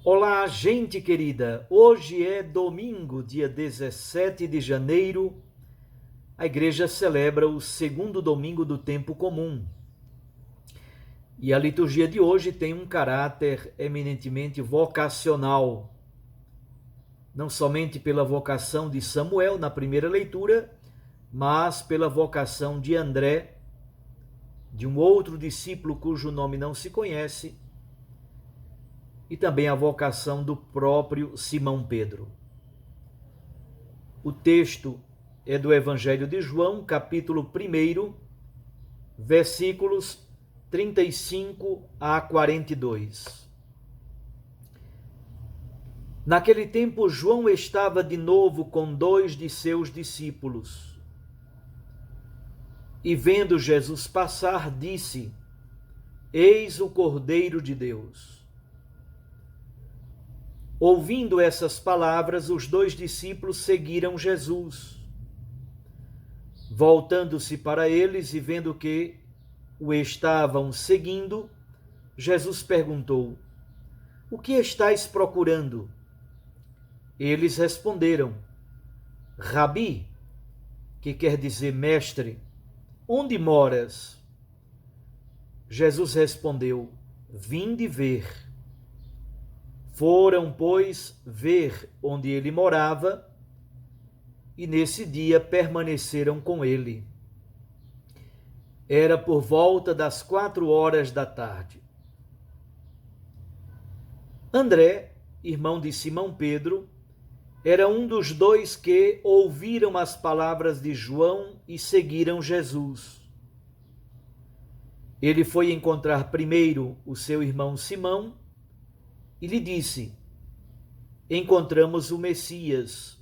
Olá, gente querida! Hoje é domingo, dia 17 de janeiro. A igreja celebra o segundo domingo do tempo comum. E a liturgia de hoje tem um caráter eminentemente vocacional. Não somente pela vocação de Samuel na primeira leitura, mas pela vocação de André, de um outro discípulo cujo nome não se conhece, e também a vocação do próprio Simão Pedro. O texto é do Evangelho de João, capítulo 1, versículos 35 a 42. Naquele tempo, João estava de novo com 2 de seus discípulos. E vendo Jesus passar, disse: Eis o Cordeiro de Deus. Ouvindo essas palavras, os 2 discípulos seguiram Jesus. Voltando-se para eles e vendo que o estavam seguindo, Jesus perguntou: O que estáis procurando? Eles responderam: Rabi, que quer dizer mestre, onde moras? Jesus respondeu: Vinde ver. Foram, pois, ver onde ele morava, e nesse dia permaneceram com ele. Era por volta das 4 horas da tarde. André, irmão de Simão Pedro, era um dos 2 que ouviram as palavras de João e seguiram Jesus. Ele foi encontrar primeiro o seu irmão Simão e lhe disse: Encontramos o Messias,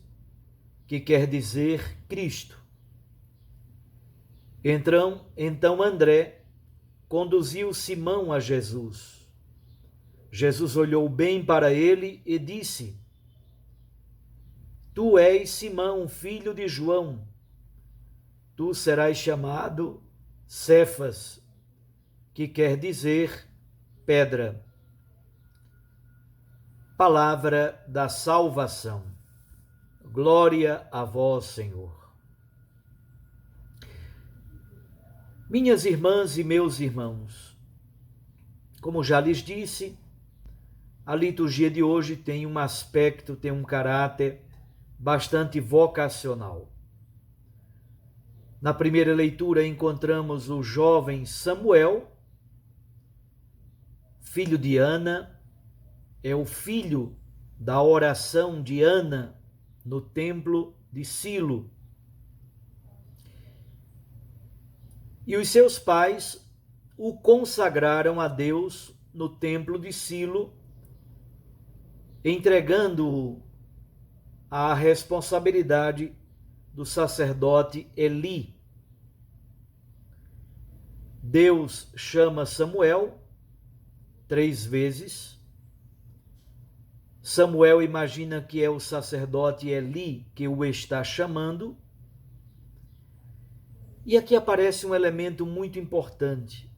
que quer dizer Cristo. Então André conduziu Simão a Jesus. Jesus olhou bem para ele e disse: Tu és Simão, filho de João. Tu serás chamado Cefas, que quer dizer pedra. Palavra da salvação. Glória a vós, Senhor. Minhas irmãs e meus irmãos, como já lhes disse, a liturgia de hoje tem um aspecto, tem um caráter bastante vocacional. Na primeira leitura encontramos o jovem Samuel, filho de Ana, é o filho da oração de Ana no templo de Silo. E os seus pais o consagraram a Deus no templo de Silo, entregando-o à responsabilidade do sacerdote Eli. Deus chama Samuel 3 vezes. Samuel imagina que é o sacerdote Eli que o está chamando. E aqui aparece um elemento muito importante.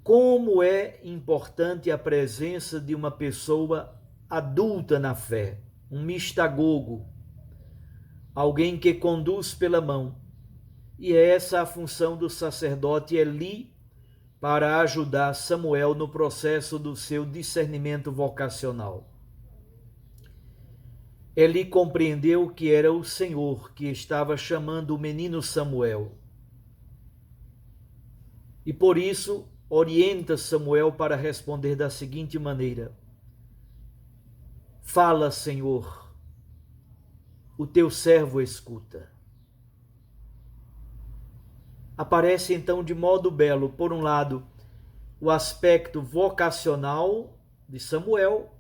Como é importante a presença de uma pessoa adulta na fé, um mistagogo, alguém que conduz pela mão. E é essa a função do sacerdote Eli para ajudar Samuel no processo do seu discernimento vocacional. Eli compreendeu que era o Senhor que estava chamando o menino Samuel. E por isso orienta Samuel para responder da seguinte maneira: Fala, Senhor, o teu servo escuta. Aparece então de modo belo, por um lado, o aspecto vocacional de Samuel,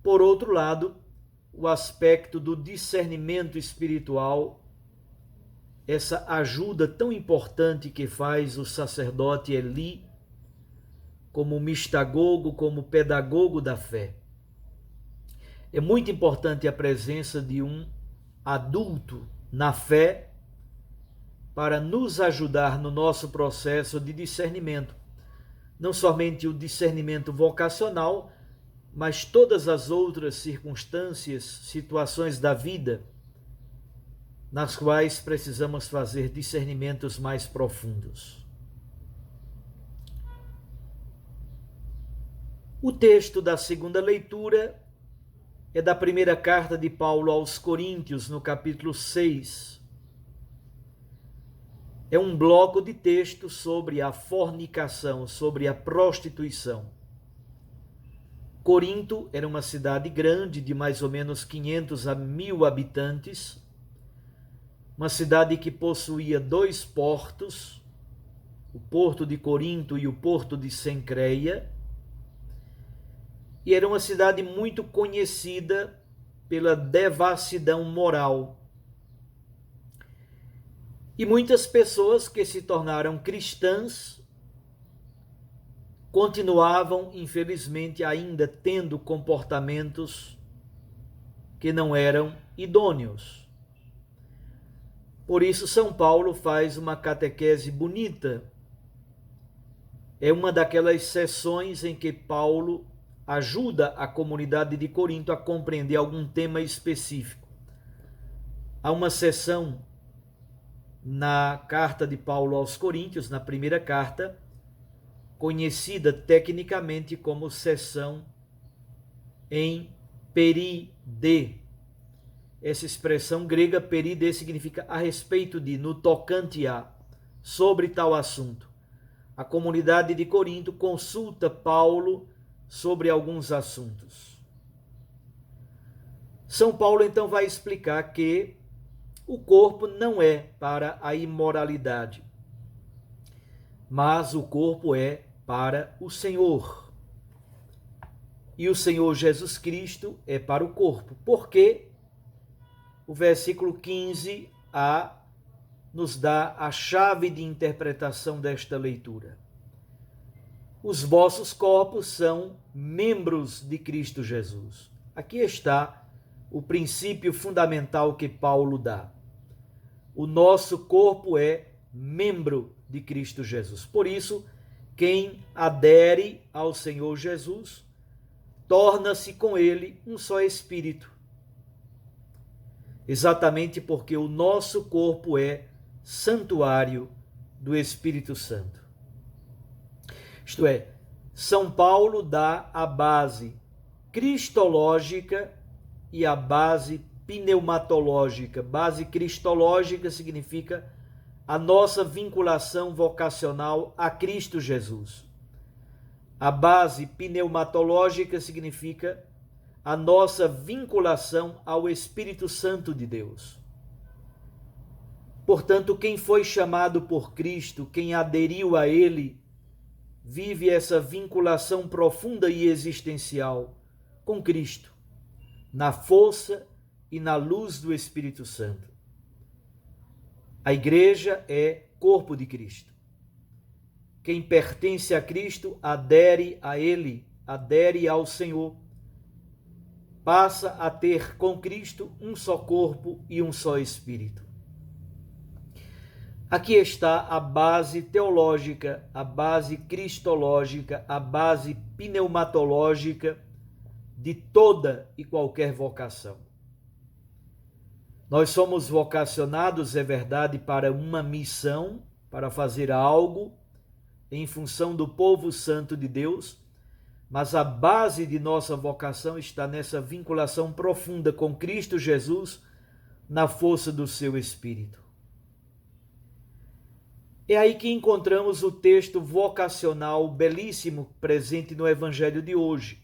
por outro lado, o aspecto do discernimento espiritual, essa ajuda tão importante que faz o sacerdote Eli como mistagogo, como pedagogo da fé. É muito importante a presença de um adulto na fé para nos ajudar no nosso processo de discernimento. Não somente o discernimento vocacional, mas todas as outras circunstâncias, situações da vida, nas quais precisamos fazer discernimentos mais profundos. O texto da segunda leitura é da primeira carta de Paulo aos Coríntios, no capítulo 6. É um bloco de texto sobre a fornicação, sobre a prostituição. Corinto era uma cidade grande, de mais ou menos 500 a 1000 habitantes, uma cidade que possuía 2 portos, o porto de Corinto e o porto de Cencreia, e era uma cidade muito conhecida pela devassidão moral. E muitas pessoas que se tornaram cristãs continuavam, infelizmente, ainda tendo comportamentos que não eram idôneos. Por isso, São Paulo faz uma catequese bonita. É uma daquelas sessões em que Paulo ajuda a comunidade de Corinto a compreender algum tema específico. Há uma sessão na carta de Paulo aos Coríntios, na primeira carta, conhecida tecnicamente como sessão em peride. Essa expressão grega peride significa a respeito de, no tocante a, sobre tal assunto. A comunidade de Corinto consulta Paulo sobre alguns assuntos. São Paulo então vai explicar que o corpo não é para a imoralidade, mas o corpo é para o Senhor. E o Senhor Jesus Cristo é para o corpo. Porque o versículo 15a nos dá a chave de interpretação desta leitura. Os vossos corpos são membros de Cristo Jesus. Aqui está o princípio fundamental que Paulo dá. O nosso corpo é membro de Cristo Jesus. Por isso, quem adere ao Senhor Jesus, torna-se com ele um só espírito. Exatamente porque o nosso corpo é santuário do Espírito Santo. Isto é, São Paulo dá a base cristológica e a base pneumatológica. Base cristológica significa a nossa vinculação vocacional a Cristo Jesus. A base pneumatológica significa a nossa vinculação ao Espírito Santo de Deus. Portanto, quem foi chamado por Cristo, quem aderiu a Ele, vive essa vinculação profunda e existencial com Cristo, na força e na luz do Espírito Santo. A igreja é corpo de Cristo. Quem pertence a Cristo adere a Ele, adere ao Senhor. Passa a ter com Cristo um só corpo e um só Espírito. Aqui está a base teológica, a base cristológica, a base pneumatológica de toda e qualquer vocação. Nós somos vocacionados, é verdade, para uma missão, para fazer algo em função do povo santo de Deus, mas a base de nossa vocação está nessa vinculação profunda com Cristo Jesus, na força do seu Espírito. É aí que encontramos o texto vocacional belíssimo presente no Evangelho de hoje.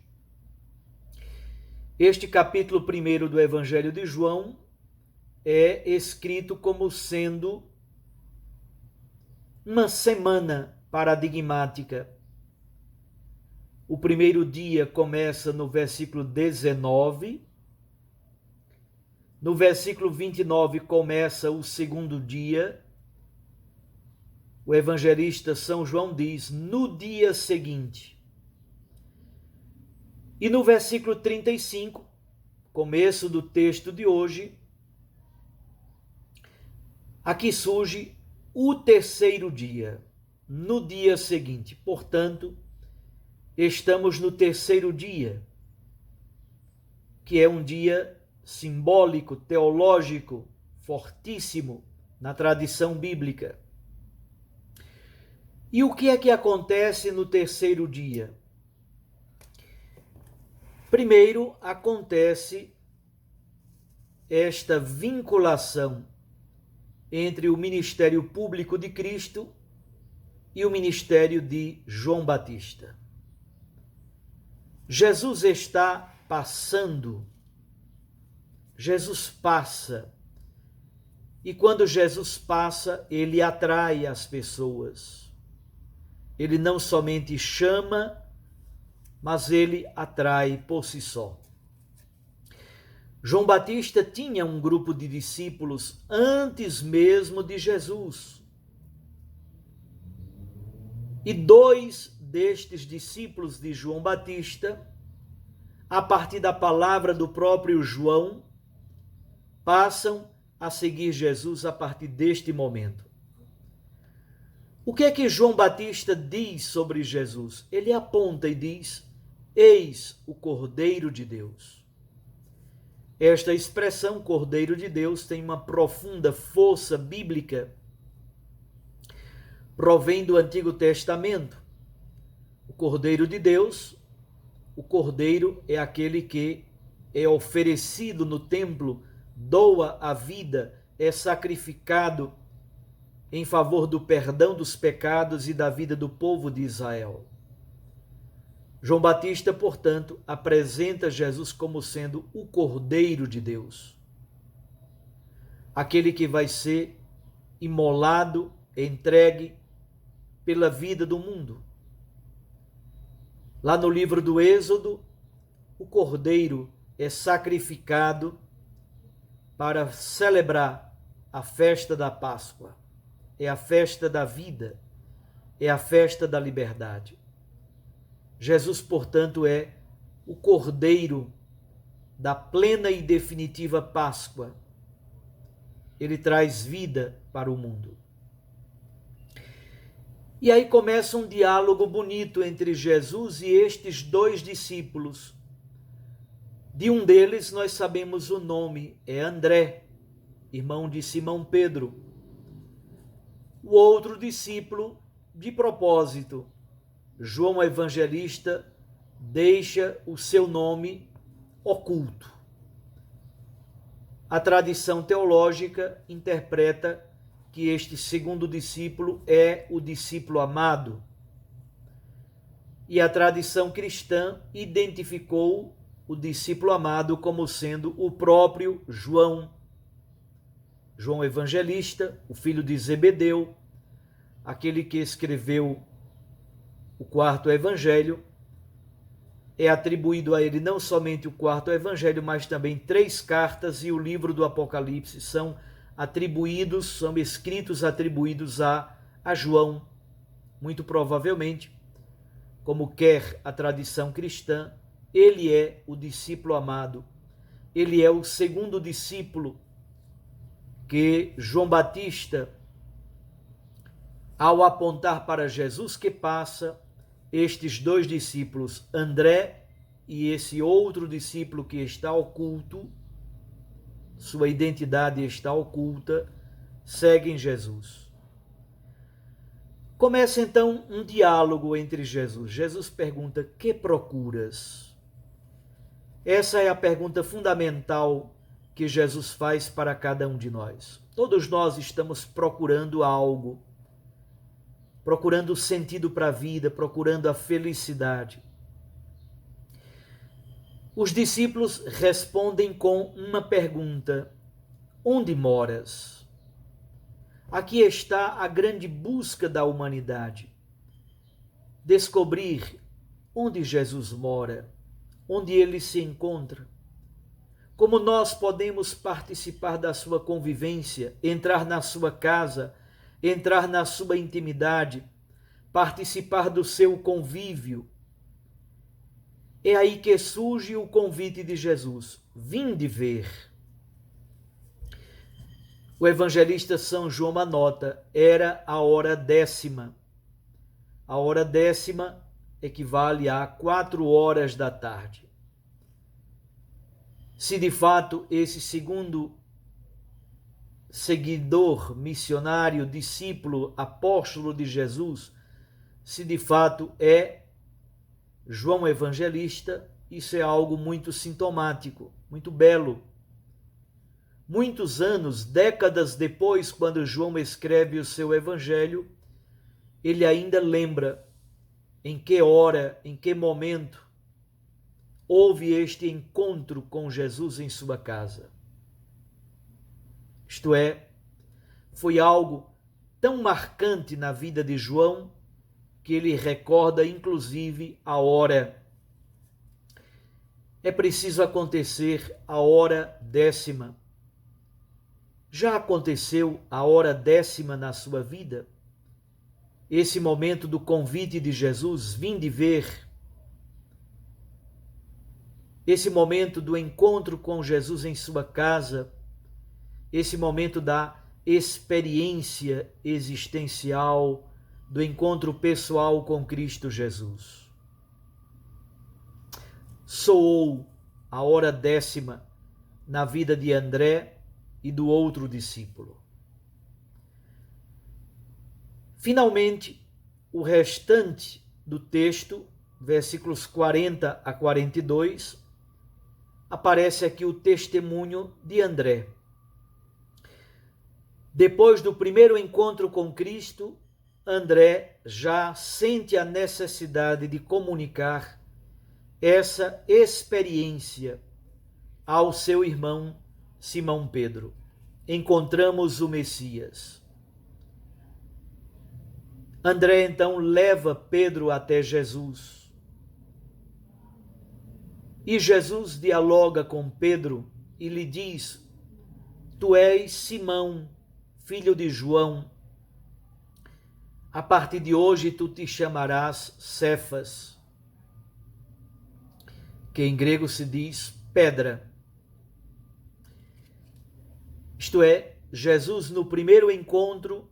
Este capítulo 1 do Evangelho de João é escrito como sendo uma semana paradigmática. O primeiro dia começa no versículo 19, no versículo 29 começa o segundo dia. O evangelista São João diz, no dia seguinte. E no versículo 35, começo do texto de hoje, aqui surge o terceiro dia, no dia seguinte. Portanto, estamos no terceiro dia. que é um dia simbólico, teológico, fortíssimo na tradição bíblica. E o que é que acontece no terceiro dia? Primeiro, acontece esta vinculação entre o ministério público de Cristo e o ministério de João Batista. Jesus está passando, Jesus passa, e quando Jesus passa, ele atrai as pessoas. Ele não somente chama, mas ele atrai por si só. João Batista tinha um grupo de discípulos antes mesmo de Jesus. E 2 destes discípulos de João Batista, a partir da palavra do próprio João, passam a seguir Jesus a partir deste momento. O que é que João Batista diz sobre Jesus? Ele aponta e diz: eis o Cordeiro de Deus. Esta expressão, Cordeiro de Deus, tem uma profunda força bíblica, provém do Antigo Testamento. O Cordeiro de Deus, o Cordeiro é aquele que é oferecido no templo, doa a vida, é sacrificado em favor do perdão dos pecados e da vida do povo de Israel. João Batista, portanto, apresenta Jesus como sendo o Cordeiro de Deus, aquele que vai ser imolado, entregue pela vida do mundo. Lá no livro do Êxodo, o Cordeiro é sacrificado para celebrar a festa da Páscoa. É a festa da vida, é a festa da liberdade. Jesus, portanto, é o Cordeiro da plena e definitiva Páscoa. Ele traz vida para o mundo. E aí começa um diálogo bonito entre Jesus e estes 2 discípulos. De um deles nós sabemos o nome, é André, irmão de Simão Pedro. O outro discípulo, de propósito, João Evangelista, deixa o seu nome oculto. A tradição teológica interpreta que este segundo discípulo é o discípulo amado. E a tradição cristã identificou o discípulo amado como sendo o próprio João. João Evangelista, o filho de Zebedeu, aquele que escreveu o 4º evangelho, é atribuído a ele não somente o 4º evangelho, mas também 3 cartas e o livro do Apocalipse são escritos atribuídos a João. Muito provavelmente, como quer a tradição cristã, ele é o discípulo amado, ele é o segundo discípulo que João Batista, ao apontar para Jesus que passa, estes 2 discípulos, André e esse outro discípulo que está oculto, sua identidade está oculta, seguem Jesus. Começa então um diálogo entre Jesus. Jesus pergunta: que procuras? Essa é a pergunta fundamental que Jesus faz para cada um de nós. Todos nós estamos procurando algo, procurando sentido para a vida, procurando a felicidade. Os discípulos respondem com uma pergunta: onde moras? Aqui está a grande busca da humanidade. Descobrir onde Jesus mora, onde ele se encontra. Como nós podemos participar da sua convivência, entrar na sua casa, entrar na sua intimidade, participar do seu convívio. É aí que surge o convite de Jesus: vinde ver. O evangelista São João anota, era a hora 10ª. A hora 10ª equivale a 4 horas da tarde. se de fato esse segundo seguidor, missionário, discípulo, apóstolo de Jesus, se de fato é João Evangelista, isso é algo muito sintomático, muito belo. Muitos anos, décadas depois, quando João escreve o seu evangelho, ele ainda lembra em que hora, em que momento houve este encontro com Jesus em sua casa. Isto é, foi algo tão marcante na vida de João que ele recorda inclusive a hora. É preciso acontecer a hora 10ª. Já aconteceu a hora 10ª na sua vida? Esse momento do convite de Jesus, vinde ver. Esse momento do encontro com Jesus em sua casa, esse momento da experiência existencial, do encontro pessoal com Cristo Jesus. Soou a hora 10ª na vida de André e do outro discípulo. Finalmente, o restante do texto, versículos 40 a 42, aparece aqui o testemunho de André. Depois do primeiro encontro com Cristo, André já sente a necessidade de comunicar essa experiência ao seu irmão Simão Pedro. Encontramos o Messias. André então leva Pedro até Jesus. E Jesus dialoga com Pedro e lhe diz: Tu és Simão, filho de João. A partir de hoje tu te chamarás Cefas, que em grego se diz pedra. Isto é, Jesus no primeiro encontro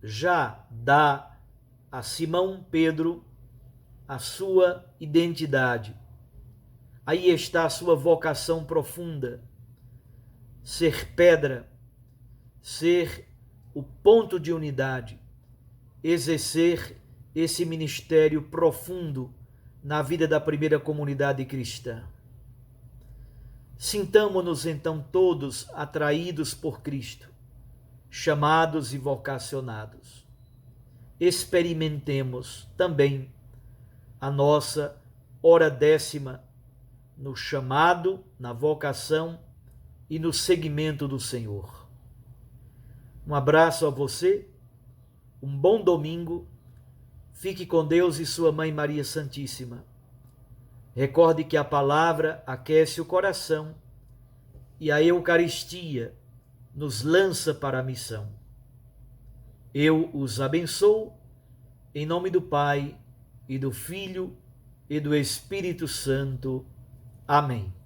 já dá a Simão Pedro a sua identidade. Aí está a sua vocação profunda: ser pedra, ser o ponto de unidade, exercer esse ministério profundo na vida da primeira comunidade cristã. Sintamo-nos então todos atraídos por Cristo, chamados e vocacionados. Experimentemos também a nossa hora 10ª no chamado, na vocação e no seguimento do Senhor. Um abraço a você, um bom domingo, fique com Deus e sua Mãe Maria Santíssima. Recorde que a palavra aquece o coração e a Eucaristia nos lança para a missão. Eu os abençoo, em nome do Pai, e do Filho, e do Espírito Santo. Amém.